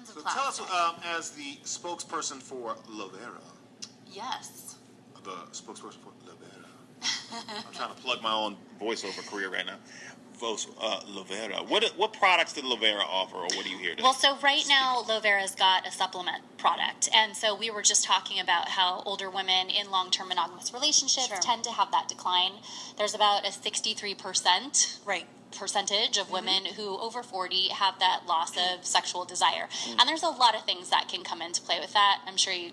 Tons of So clouds. tell us, as the spokesperson for Lavera, Yes. the spokesperson for Lavera. I'm trying to plug my own voiceover career right now. Lavera. What products did Lavera offer, or what do you hear? Well, so right now, Lovera's got a supplement product. And so we were just talking about how older women in long-term monogamous relationships tend to have that decline. There's about a 63% percentage of women who over 40 have that loss of sexual desire. And there's a lot of things that can come into play with that. I'm sure you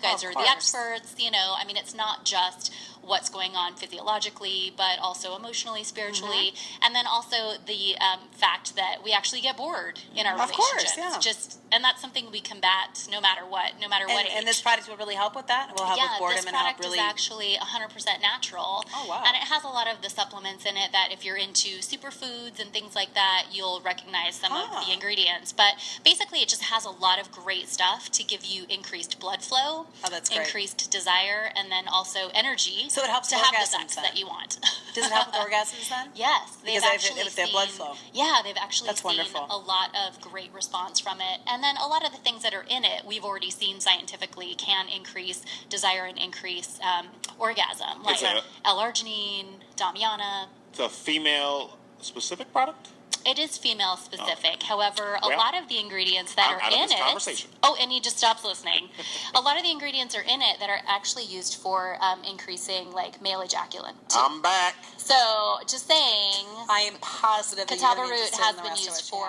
guys are the experts. I mean, it's not just what's going on physiologically, but also emotionally, spiritually, and then also the fact that we actually get bored in our relationships. And that's something we combat no matter what age. And this product will really help with that? It will help with boredom and help really... this product is actually 100% natural. Oh, wow. And it has a lot of the supplements in it that if you're into superfoods and things like that, you'll recognize some of the ingredients. But basically, it just has a lot of great stuff to give you increased blood flow, increased desire, and then also energy. So it helps to with have the orgasms sex then. that you want. Does it help with orgasms then? Yes. Because if they have blood flow. Yeah, they've actually That's seen wonderful. a lot of great response from it. And then a lot of the things that are in it, we've already seen scientifically can increase desire and increase orgasm. Like L-arginine, Damiana. It's a female-specific product? It is female specific. However, a lot of the ingredients that are in it. And he just stops listening. A lot of the ingredients are in it that are actually used for increasing like male ejaculate. I'm back. So just saying. I am positive that Catawba root has been used for